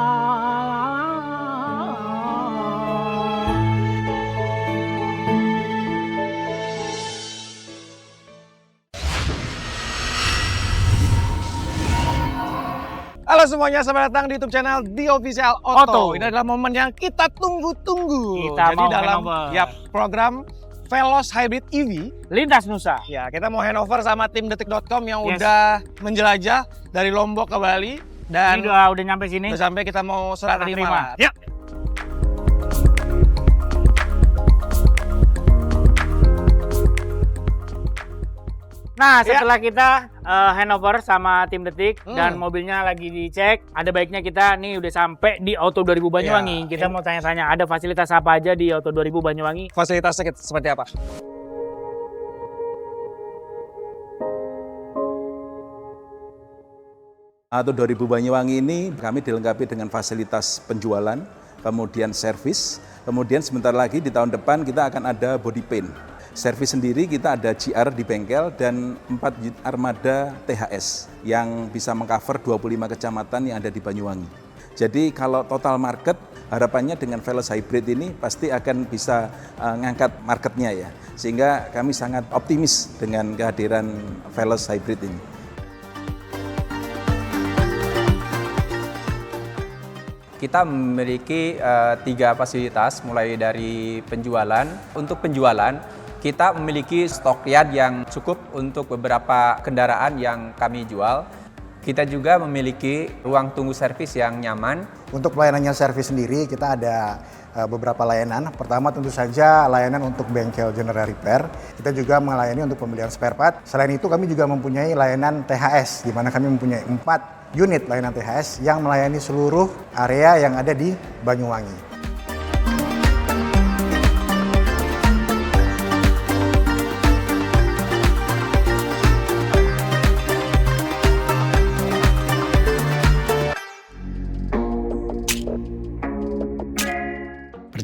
Halo semuanya, selamat datang di YouTube channel The Official Auto. Ini adalah momen yang kita tunggu-tunggu. Jadi dalam program Veloz Hybrid EV Lintas Nusa. Ya, kita mau handover sama tim detik.com yang udah menjelajah dari Lombok ke Bali dan ini udah nyampe sini. Udah sampai, kita mau serah terima. Ya. Nah, setelah kita handover sama tim Detik dan mobilnya lagi dicek, ada baiknya kita nih udah sampai di Auto 2000 Banyuwangi. Kita mau tanya-tanya, ada fasilitas apa aja di Auto 2000 Banyuwangi? Fasilitasnya seperti apa? Auto 2000 Banyuwangi ini kami dilengkapi dengan fasilitas penjualan, kemudian servis, kemudian sebentar lagi di tahun depan kita akan ada body paint. Servis sendiri kita ada GR di bengkel dan 4 armada THS yang bisa mengcover 25 kecamatan yang ada di Banyuwangi. Jadi kalau total market, harapannya dengan Veloz Hybrid ini pasti akan bisa ngangkat marketnya ya. Sehingga kami sangat optimis dengan kehadiran Veloz Hybrid ini. Kita memiliki 3 fasilitas mulai dari penjualan. Untuk penjualan, kita memiliki stok yard yang cukup untuk beberapa kendaraan yang kami jual. Kita juga memiliki ruang tunggu servis yang nyaman. Untuk pelayanannya servis sendiri, kita ada beberapa layanan. Pertama tentu saja layanan untuk bengkel general repair. Kita juga melayani untuk pembelian spare part. Selain itu kami juga mempunyai layanan THS, di mana kami mempunyai 4 unit layanan THS yang melayani seluruh area yang ada di Banyuwangi.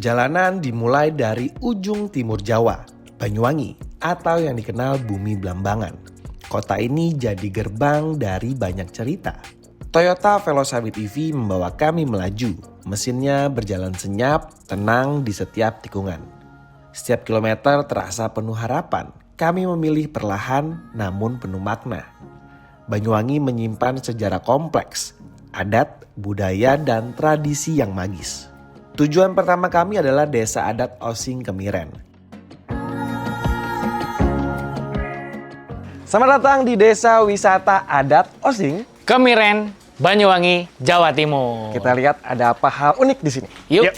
Perjalanan dimulai dari ujung timur Jawa, Banyuwangi, atau yang dikenal Bumi Blambangan. Kota ini jadi gerbang dari banyak cerita. Toyota Veloz Hybrid EV membawa kami melaju. Mesinnya berjalan senyap, tenang di setiap tikungan. Setiap kilometer terasa penuh harapan. Kami memilih perlahan namun penuh makna. Banyuwangi menyimpan sejarah kompleks, adat, budaya, dan tradisi yang magis. Tujuan pertama kami adalah Desa Adat Osing Kemiren. Selamat datang di Desa Wisata Adat Osing Kemiren, Banyuwangi, Jawa Timur. Kita lihat ada apa hal unik di sini. Yuk.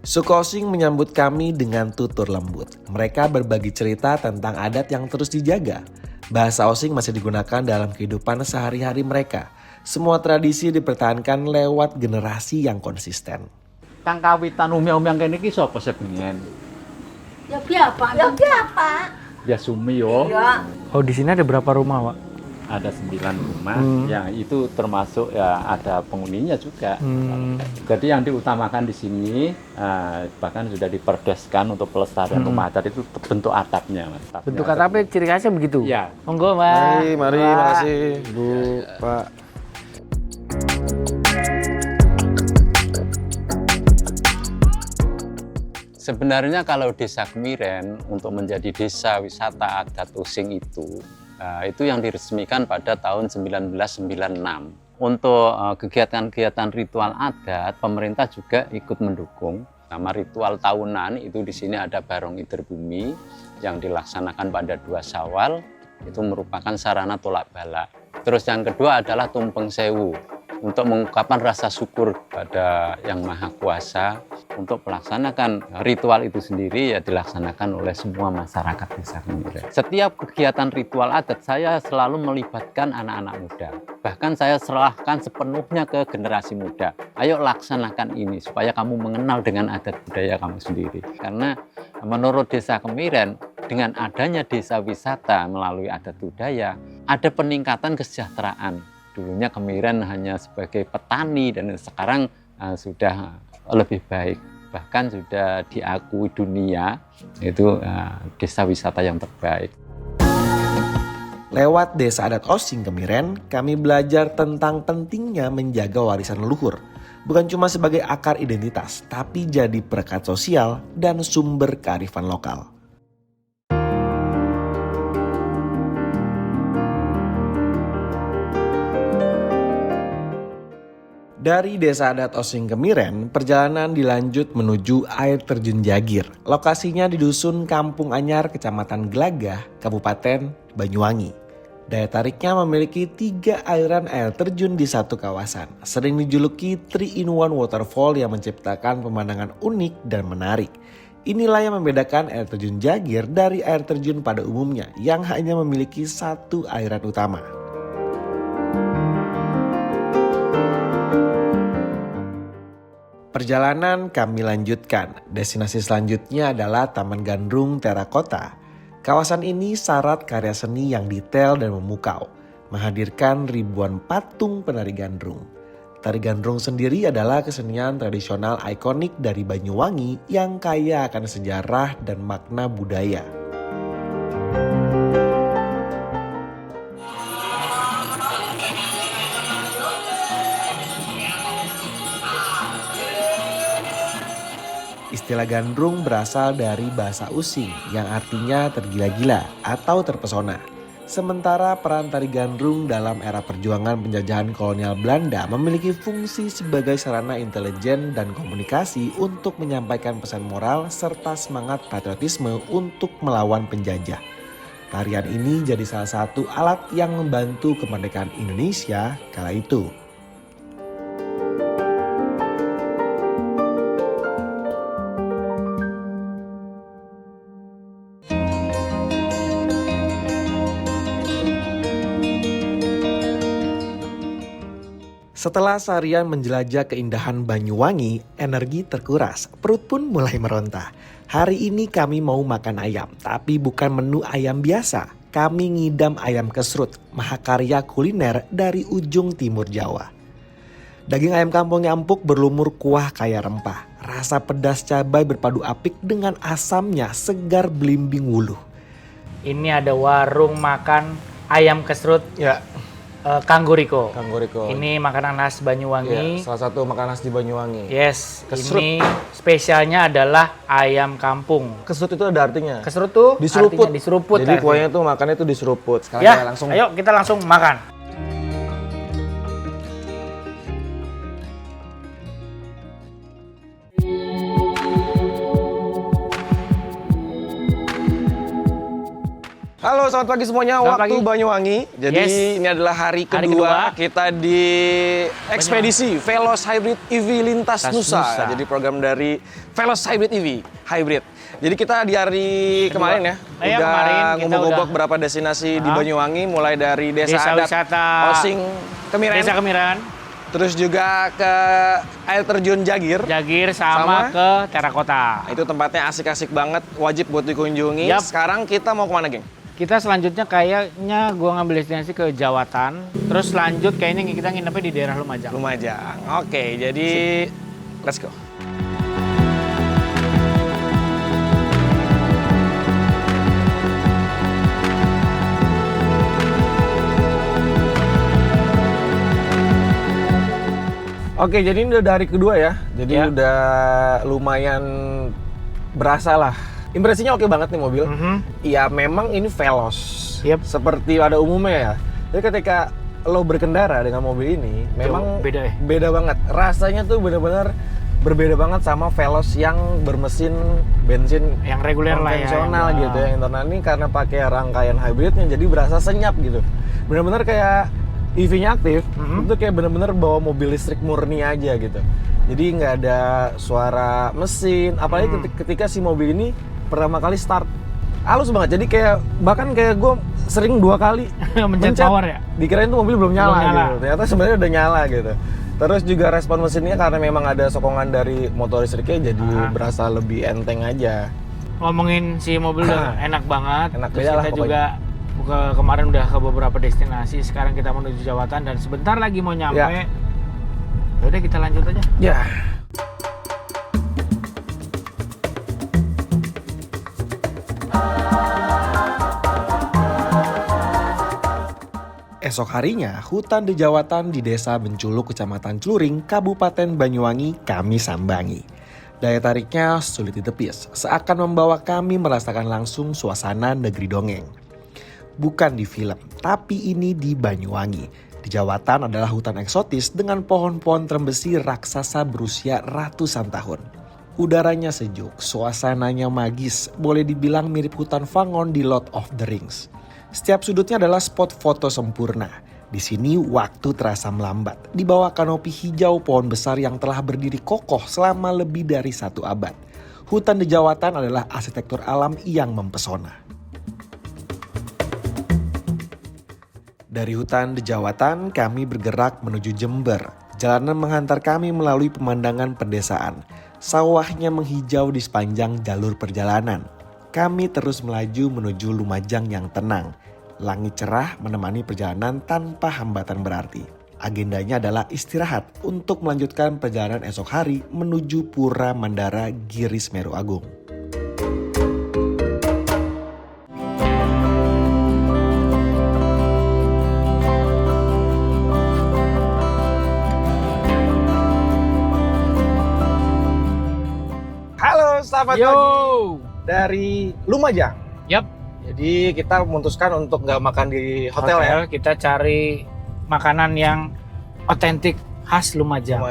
Suku Osing menyambut kami dengan tutur lembut. Mereka berbagi cerita tentang adat yang terus dijaga. Bahasa Osing masih digunakan dalam kehidupan sehari-hari mereka. Semua tradisi dipertahankan lewat generasi yang konsisten. Kang kawitan umyang-umyang kene iki sapa sebengen? Ya Bapak. Ya Sumi yo. Iya. Oh, di sini ada berapa rumah, Pak? Ada 9 rumah, ya itu termasuk ya ada penghuninya juga. Jadi yang diutamakan di sini bahkan sudah diperdeskan untuk pelestarian rumah adat itu bentuk atapnya, Mas. Bentuk atapnya ciri khasnya begitu? Ya. Monggo, Mbak. Mari, makasih Bu, Pak. Sebenarnya kalau Desa Kemiren untuk menjadi desa wisata adat Osing itu yang diresmikan pada tahun 1996. Untuk kegiatan-kegiatan ritual adat, pemerintah juga ikut mendukung. Nama ritual tahunan itu di sini ada Barong Ider Bumi yang dilaksanakan pada 2 Syawal, itu merupakan sarana tolak bala. Terus yang kedua adalah Tumpeng Sewu, untuk mengungkapkan rasa syukur pada Yang Maha Kuasa. Untuk melaksanakan ritual itu sendiri ya dilaksanakan oleh semua masyarakat Desa Kemiren. Setiap kegiatan ritual adat saya selalu melibatkan anak-anak muda. Bahkan saya serahkan sepenuhnya ke generasi muda. Ayo laksanakan ini supaya kamu mengenal dengan adat budaya kamu sendiri. Karena menurut Desa Kemiren, dengan adanya desa wisata melalui adat budaya, ada peningkatan kesejahteraan. Dulunya Kemiren hanya sebagai petani dan sekarang sudah lebih baik. bahkan sudah diakui dunia itu desa wisata yang terbaik. Lewat Desa Adat Osing Kemiren, kami belajar tentang pentingnya menjaga warisan leluhur. Bukan cuma sebagai akar identitas, tapi jadi perekat sosial dan sumber kearifan lokal. Dari Desa Adat Osing Kemiren, perjalanan dilanjut menuju air terjun Jagir. Lokasinya di Dusun Kampung Anyar, Kecamatan Gelagah, Kabupaten Banyuwangi. Daya tariknya memiliki 3 aliran air terjun di satu kawasan. Sering dijuluki 3-in-1 waterfall yang menciptakan pemandangan unik dan menarik. Inilah yang membedakan air terjun Jagir dari air terjun pada umumnya yang hanya memiliki 1 aliran utama. Perjalanan kami lanjutkan. Destinasi selanjutnya adalah Taman Gandrung Terakota. Kawasan ini syarat karya seni yang detail dan memukau, menghadirkan ribuan patung penari gandrung. Tari gandrung sendiri adalah kesenian tradisional ikonik dari Banyuwangi yang kaya akan sejarah dan makna budaya. Istilah gandrung berasal dari bahasa Using yang artinya tergila-gila atau terpesona. Sementara peran tari gandrung dalam era perjuangan penjajahan kolonial Belanda memiliki fungsi sebagai sarana intelijen dan komunikasi untuk menyampaikan pesan moral serta semangat patriotisme untuk melawan penjajah. Tarian ini jadi salah satu alat yang membantu kemerdekaan Indonesia kala itu. Setelah seharian menjelajah keindahan Banyuwangi, energi terkuras, perut pun mulai meronta. Hari ini kami mau makan ayam, tapi bukan menu ayam biasa. Kami ngidam ayam kesrut, mahakarya kuliner dari ujung timur Jawa. Daging ayam kampungnya empuk berlumur kuah kaya rempah. Rasa pedas cabai berpadu apik dengan asamnya segar belimbing wuluh. Ini ada warung makan ayam kesrut. Ya. Kangguriko. Ini Ini makanan khas Banyuwangi. ya, salah satu makanan khas di Banyuwangi. Yes, Kesrut. ini spesialnya adalah ayam kampung. Kesrut itu ada artinya. Kesrut tuh Diseruput. artinya diseruput. Jadi artinya. kuahnya tuh makannya tuh diseruput. Sekarang Ya, kita langsung ayo kita langsung makan. Halo, selamat pagi semuanya. Selamat Waktu pagi. Banyuwangi. Jadi Yes. ini adalah hari Hari kedua kedua. kita di ekspedisi Velos Hybrid EV Lintas Nusa. Jadi program dari Velos Hybrid EV Hybrid. Jadi kita di hari kemarin ya, Iya, kemarin kita ngobok-ngobok udah- beberapa destinasi di Banyuwangi, mulai dari Desa Desa Adat wisata Osing Kemiren, Desa Kemiren, terus juga ke air terjun Jagir. Jagir Sama? sama ke Terakota. Itu tempatnya asik-asik banget, wajib buat dikunjungi. Yap. Sekarang kita mau kemana, geng? Kita selanjutnya kayaknya gua ngambil destinasi ke Jawatan. Terus lanjut kayaknya kita nginepnya di daerah Lumajang. Lumajang. Oke, jadi let's go. Oke, jadi ini udah dari kedua ya. Jadi Ya. udah lumayan berasa lah. Impresinya oke banget nih mobil. Ya memang ini Veloz. Yep. Seperti pada umumnya ya. Jadi ketika lo berkendara dengan mobil ini, memang beda ya? beda banget. Rasanya tuh benar-benar berbeda banget sama Veloz yang bermesin bensin Yang reguler lah ya. konvensional yang- gitu ya. Internal ini karena pakai rangkaian hybridnya jadi berasa senyap gitu. Benar-benar kayak EV-nya aktif, itu kayak bener-bener bawa mobil listrik murni aja gitu. Jadi nggak ada suara mesin, apalagi ketika si mobil ini pertama kali start. Halus banget, jadi kayak bahkan kayak gue sering 2 kali Mencet power ya? Dikirain tuh mobil belum nyala, Belum nyala. gitu. Ternyata sebenarnya udah nyala gitu. Terus juga respon mesinnya karena memang ada sokongan dari motor listriknya jadi berasa lebih enteng aja. Ngomongin si mobil udah enak banget. Enak Terus beda lah kita pokoknya. juga kemarin udah ke beberapa destinasi. Sekarang kita menuju Jawatan dan sebentar lagi mau nyampe. Ya. Yaudah kita lanjut aja. Ya. Esok harinya, hutan dejawatan di Desa Benculuk, Kecamatan Cluring, Kabupaten Banyuwangi kami sambangi. Daya tariknya sulit ditepis, seakan membawa kami merasakan langsung suasana negeri dongeng. Bukan di film, tapi ini di Banyuwangi. Dejawatan adalah hutan eksotis dengan pohon-pohon trembesi raksasa berusia ratusan tahun. Udaranya sejuk, suasananya magis, boleh dibilang mirip hutan Vangon di Lord of the Rings. Setiap sudutnya adalah spot foto sempurna. Di sini waktu terasa melambat. Di bawah kanopi hijau pohon besar yang telah berdiri kokoh selama lebih dari 1 abad. Hutan dejawatan adalah arsitektur alam yang mempesona. Dari hutan dejawatan kami bergerak menuju Jember. Jalanan menghantar kami melalui pemandangan pedesaan. Sawahnya menghijau di sepanjang jalur perjalanan. Kami terus melaju menuju Lumajang yang tenang. Langit cerah menemani perjalanan tanpa hambatan berarti. Agendanya adalah istirahat untuk melanjutkan perjalanan esok hari menuju Pura Mandara Giri Semeru Agung. Halo, selamat Yo. pagi dari Lumajang. Yap. Jadi kita memutuskan untuk nggak makan di hotel ya. Kita cari makanan yang otentik khas Lumajang.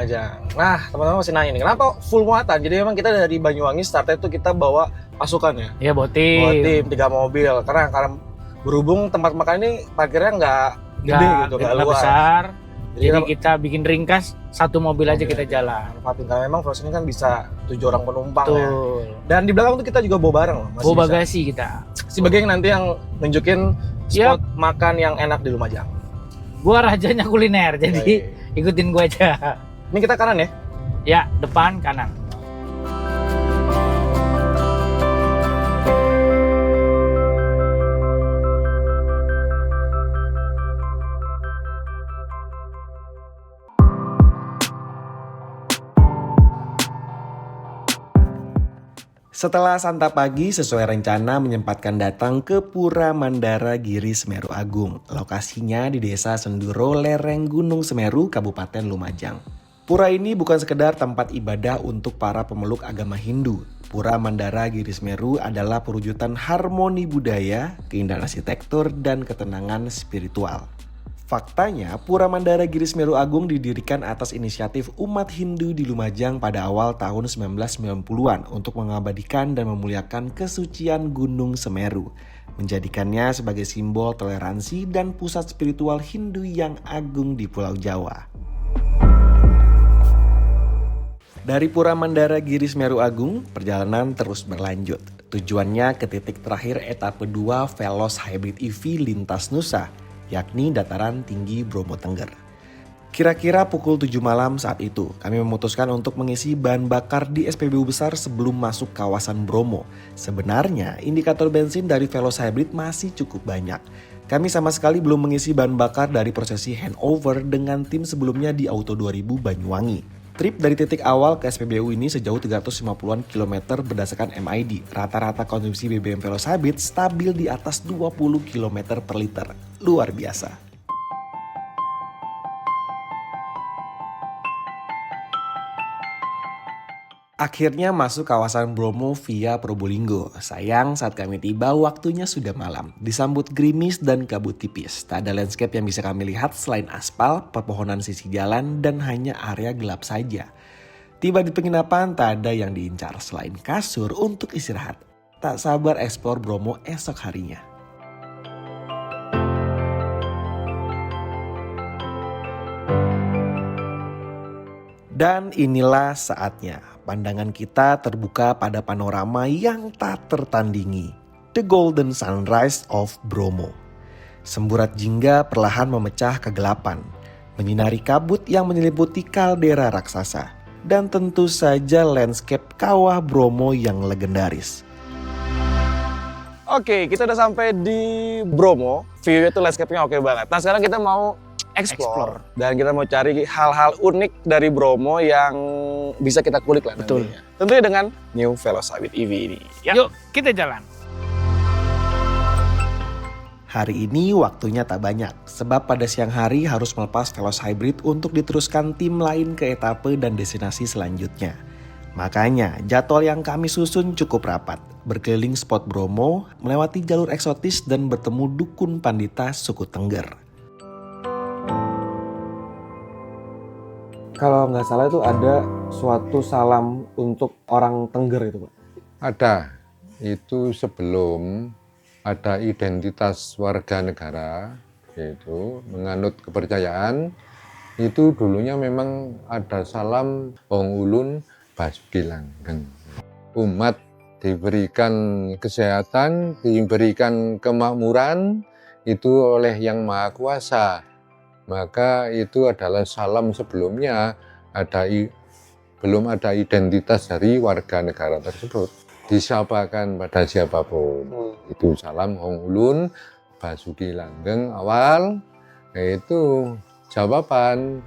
Nah, teman-teman masih nanya nih, kenapa full muatan? Jadi memang kita dari Banyuwangi startnya itu kita bawa pasukan ya. Iya, Bawa tim. tim 3 mobil. Karena berhubung tempat makan ini parkirnya nggak gede gitu, nggak luas. besar. Jadi Jadi kita bikin ringkas, 1 mobil aja kita jalan. manfaatin karena memang Frozen ini kan bisa 7 orang penumpang ya. Betul. Dan di belakang tuh kita juga bawa barang loh, masih Bawa bisa. bagasi kita. Si Bageng nanti yang nunjukin spot makan yang enak di Lumajang. Gua rajanya kuliner, jadi ikutin gua aja. Ini kita kanan ya. Ya, depan kanan. Setelah santap pagi, sesuai rencana menyempatkan datang ke Pura Mandara Giri Semeru Agung. Lokasinya di Desa Senduro, lereng Gunung Semeru, Kabupaten Lumajang. Pura ini bukan sekedar tempat ibadah untuk para pemeluk agama Hindu. Pura Mandara Giri Semeru adalah perwujudan harmoni budaya, keindahan arsitektur, dan ketenangan spiritual. Faktanya, Pura Mandara Giri Semeru Agung didirikan atas inisiatif umat Hindu di Lumajang pada awal tahun 1990-an untuk mengabadikan dan memuliakan kesucian Gunung Semeru, menjadikannya sebagai simbol toleransi dan pusat spiritual Hindu yang agung di Pulau Jawa. Dari Pura Mandara Giri Semeru Agung, perjalanan terus berlanjut. Tujuannya ke titik terakhir etape 2 Veloz Hybrid EV lintas Nusa, yakni dataran tinggi Bromo Tengger. Kira-kira pukul 7 malam saat itu, kami memutuskan untuk mengisi bahan bakar di SPBU besar sebelum masuk kawasan Bromo. Sebenarnya, indikator bensin dari Veloz Hybrid masih cukup banyak. Kami sama sekali belum mengisi bahan bakar dari prosesi handover dengan tim sebelumnya di Auto 2000 Banyuwangi. Trip dari titik awal ke SPBU ini sejauh 350-an kilometer berdasarkan MID. Rata-rata konsumsi BBM Veloz Hybrid stabil di atas 20 km per liter. Luar biasa. Akhirnya masuk kawasan Bromo via Probolinggo. Sayang saat kami tiba waktunya sudah malam. Disambut gerimis dan kabut tipis. Tak ada landscape yang bisa kami lihat selain aspal, pepohonan sisi jalan, dan hanya area gelap saja. Tiba di penginapan tak ada yang diincar selain kasur untuk istirahat. Tak sabar eksplor Bromo esok harinya. Dan inilah saatnya. Pandangan kita terbuka pada panorama yang tak tertandingi. The Golden Sunrise of Bromo. Semburat jingga perlahan memecah kegelapan. Menyinari kabut yang menyelimuti kaldera raksasa. Dan tentu saja landscape kawah Bromo yang legendaris. Oke, kita udah sampai di Bromo. View-nya tuh landscape-nya oke banget. Nah sekarang kita mau explore. Dan kita mau cari hal-hal unik dari Bromo yang bisa kita kulik lah nantinya. Tentunya dengan New Veloz Hybrid EV ini. Ya. Yuk, kita jalan. Hari ini waktunya tak banyak, sebab pada siang hari harus melepas Veloz Hybrid untuk diteruskan tim lain ke etape dan destinasi selanjutnya. Makanya jadwal yang kami susun cukup rapat, berkeliling spot Bromo, melewati jalur eksotis dan bertemu dukun pandita suku Tengger. Kalau nggak salah itu ada suatu salam untuk orang Tengger itu Pak? Ada, itu sebelum ada identitas warga negara, yaitu menganut kepercayaan, itu dulunya memang ada salam Wong Ulun Basuki Langgeng. Umat diberikan kesehatan, diberikan kemakmuran, itu oleh Yang Maha Kuasa. Maka itu adalah salam sebelumnya, belum ada identitas dari warga negara tersebut. Disapakan pada siapapun. Itu salam Wong Ulun Basuki Langgeng awal, yaitu jawaban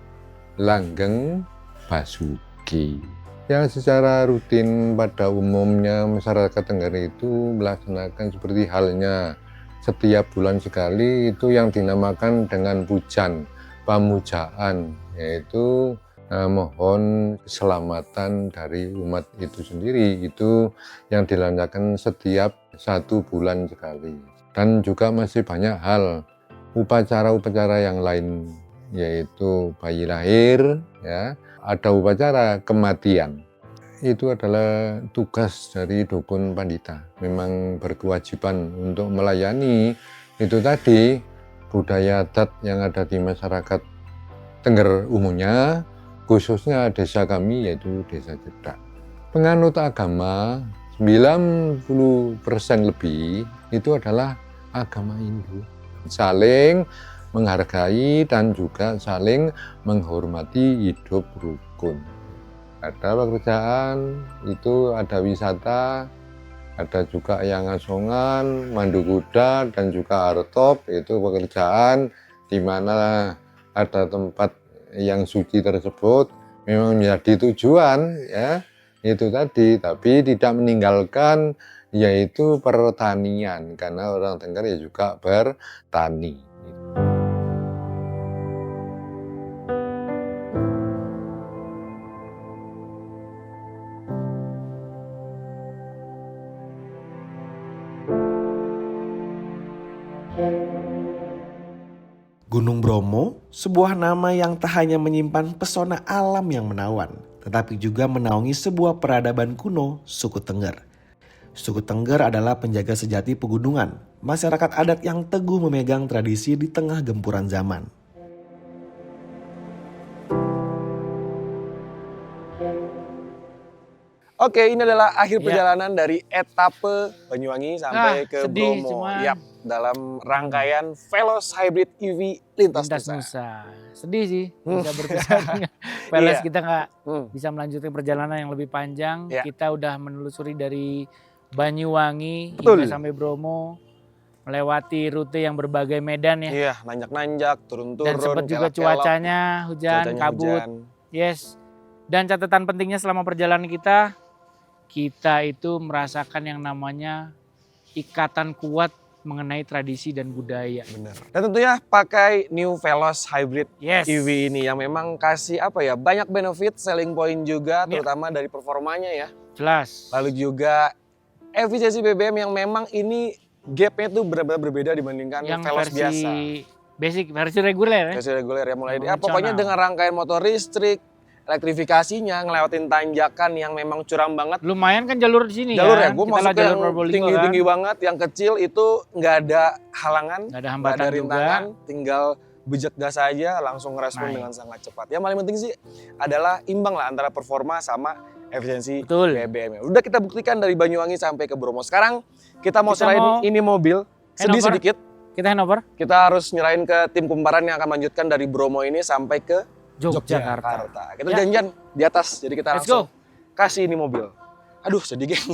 Langgeng Basuki. Yang secara rutin pada umumnya masyarakat Tengger itu melaksanakan seperti halnya setiap bulan sekali itu yang dinamakan dengan pujan, pamujaan, yaitu mohon keselamatan dari umat itu sendiri, itu yang dilancarkan setiap 1 bulan sekali. Dan juga masih banyak hal upacara-upacara yang lain, yaitu bayi lahir, ya, ada upacara kematian. Itu adalah tugas dari dukun pandita, memang berkewajiban untuk melayani itu tadi budaya adat yang ada di masyarakat Tengger umumnya, khususnya desa kami yaitu Desa Cedak. Penganut agama 90% lebih itu adalah agama Hindu. Saling menghargai dan juga saling menghormati hidup rukun. Ada pekerjaan, itu ada wisata, ada juga yang asongan, mandu kuda dan juga artop, itu pekerjaan di mana ada tempat yang suci tersebut memang menjadi tujuan, ya itu tadi, tapi tidak meninggalkan yaitu pertanian, karena orang Tengger ya juga bertani. Gunung Bromo, sebuah nama yang tak hanya menyimpan pesona alam yang menawan, tetapi juga menaungi sebuah peradaban kuno suku Tengger. Suku Tengger adalah penjaga sejati pegunungan, masyarakat adat yang teguh memegang tradisi di tengah gempuran zaman. Oke, ini adalah akhir perjalanan dari etape Banyuwangi sampai ke sedih, Bromo. cuman Yap, dalam rangkaian Veloz Hybrid EV Lintas Nusa. Sedih sih, bisa berpisah dengan Veloz. Iya. Kita nggak bisa melanjutkan perjalanan yang lebih panjang. Iya. Kita udah menelusuri dari Banyuwangi Betul. hingga sampai Bromo, melewati rute yang berbagai medan ya. Iya, nanjak-nanjak, turun-turun, Dan sempat juga kelap-kelap. cuacanya hujan, Cuacanya kabut. hujan. Yes. Dan catatan pentingnya selama perjalanan kita itu merasakan yang namanya ikatan kuat mengenai tradisi dan budaya. Bener. Dan tentunya pakai new Veloz Hybrid Yes. EV ini yang memang kasih apa ya, banyak benefit, selling point juga, Iya. terutama dari performanya ya. Jelas. Lalu juga efisiensi BBM yang memang ini gapnya tuh benar-benar berbeda dibandingkan Yang Veloz versi biasa. versi reguler ya. Versi reguler ya, mulai Konvensional. pokoknya dengan rangkaian motor listrik, elektrifikasinya, ngelewatin tanjakan yang memang curam banget. Lumayan kan jalur di sini Jalur kan. ya, gue Kita masuk lah ke jalur yang Probolinggo tinggi-tinggi kan. banget, yang kecil itu nggak ada halangan, Nggak ada nggak hambatan ada juga. rintangan, tinggal bejek gas aja langsung ngerespon Naik. dengan sangat cepat. Yang paling penting sih adalah imbang lah antara performa sama efisiensi Betul. BBM. Udah kita buktikan dari Banyuwangi sampai ke Bromo. Sekarang kita mau Kita serahin mau ini mobil, sedih handover. sedikit. Kita handover Kita harus nyerahin ke tim kumparan yang akan melanjutkan dari Bromo ini sampai ke Yogyakarta. Kita Ya. janjian di atas, jadi kita Let's langsung kasih ini mobil. Aduh, sedih geng.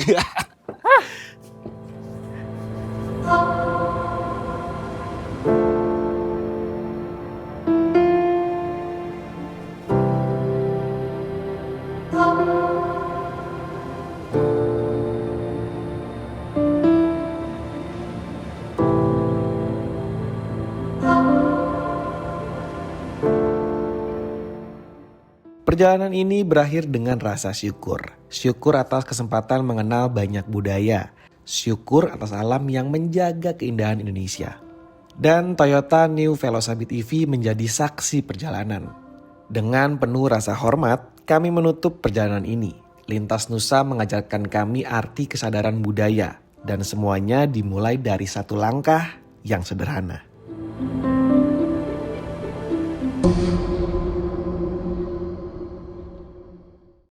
Perjalanan ini berakhir dengan rasa syukur. Syukur atas kesempatan mengenal banyak budaya. Syukur atas alam yang menjaga keindahan Indonesia. Dan Toyota New Velocabit EV menjadi saksi perjalanan. Dengan penuh rasa hormat, kami menutup perjalanan ini. Lintas Nusa mengajarkan kami arti kesadaran budaya. Dan semuanya dimulai dari satu langkah yang sederhana.